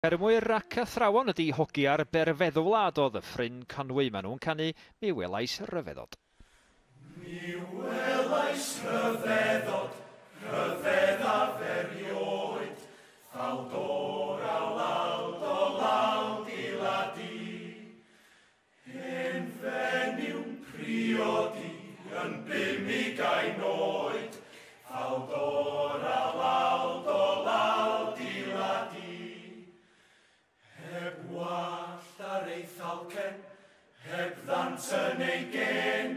Ffermwyr ac athrawon ydi hogi ar berfeddwlad o Ddyffryn Conwy. Maen nhw'n canu Mi Welais Ryfeddod. Mi welais ryfeddod, ryfedda ferioed, ffaldor a lawd o lawd I ladi. Enfenyw'n priodi yn 50 oed, ffaldor a lawd o lawd I ladi. Heb wallt ar ei thalcen, heb ddant yn ei gen,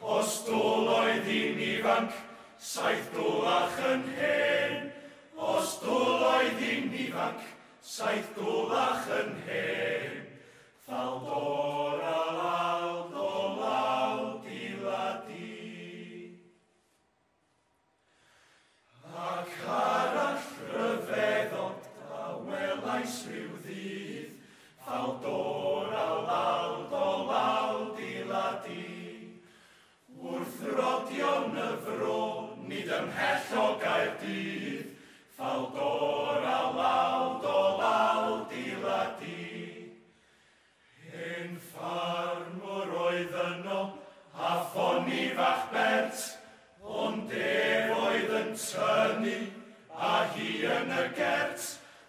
os dwl oedd hi'n ifanc, saith dwlach yn hen. Os dwl oedd hi'n ifanc, saith dwlach yn hen. Ffaldor a lawd o lawd I ladi. Ac arall ryfeddod a welais rhyw ddydd, ffaldor a lawd o lawd I ladi. Wrth rodion y fro, nid ymhell o Gaerdydd, ffaldor a lawd I ladi. Hen ffarmwr oedd yno, a ffoni fach bert, ond ef oedd yn tynnu, a hi yn y gert.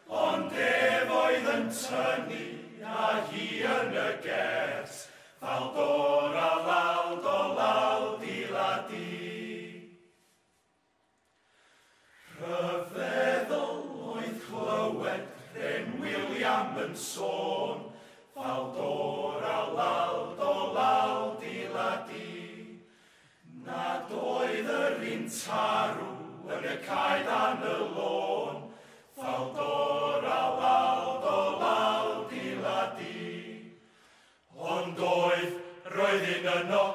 Ond ef oedd yn tynnu, a hi yn y gert, ffaldor a lawd I ladi. Rhyfeddol oedd clywed Ren William yn sôn, ffaldor a lawd I ladi. Nad oedd yr un tarw yn y caed an y lôn, ffaldor a lawd I ladi. Ond roedd un yno,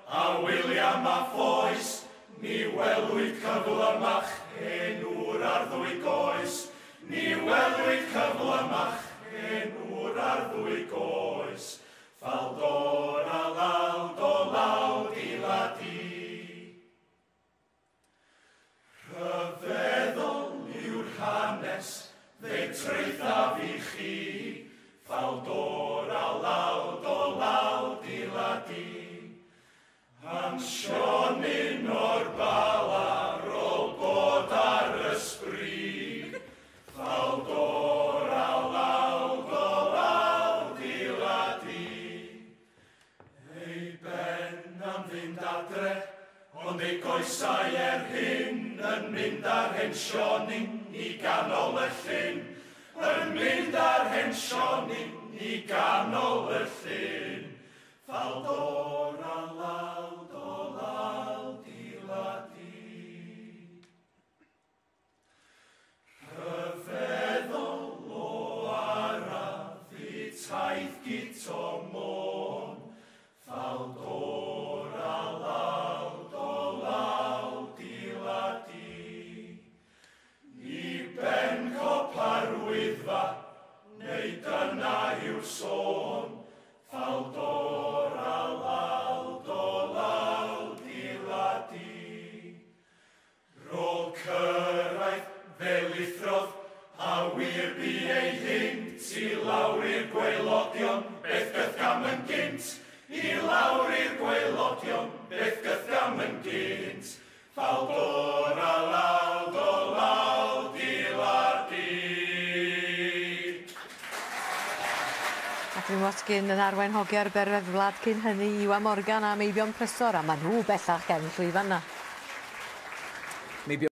a William a Phoes, ni welwyd cyflymach enw'r ar ddwy goes. Ni welwyd cyflymach enw'r ar ddwy goes. Ffaldor a lawd I ladi. Rhyfeddol yw'r hanes, fe treithaf I chi, ffaldor a lawd I ladi. Am Sionin o'r Bala, rôl bod ar ysbryd, ffaldor a lawd I ladi. Ei ben am fynd adre, ond ei goesau hyn yn mynd ar hen Sionin I ganol y llyn, yn mynd ar hen Sionin I ganol y llyn. Ffaldor a lawd I ladi. Rhyfeddol o araf I taith gyto môn, ffaldor a lawd I ladi. I ben copa'r Wyddfa, neu dyna yw'r sôn, ffaldor a lawd I ladi. Rôl cyrraedd fel uthrodd, a wir bu ei hynt I lawr i'r gwaelodion, beth gyth gam yn gynt. I lawr i'r gwaelodion, beth gyth gam yn gynt. Ffaldor a lawd I ladi. Catherine Watkin yn arwain hogi ar berfeddwlad cyn hynny Iwan Morgan a Meibion Prysor, a maen nhw bellach gen llwyfan 'na.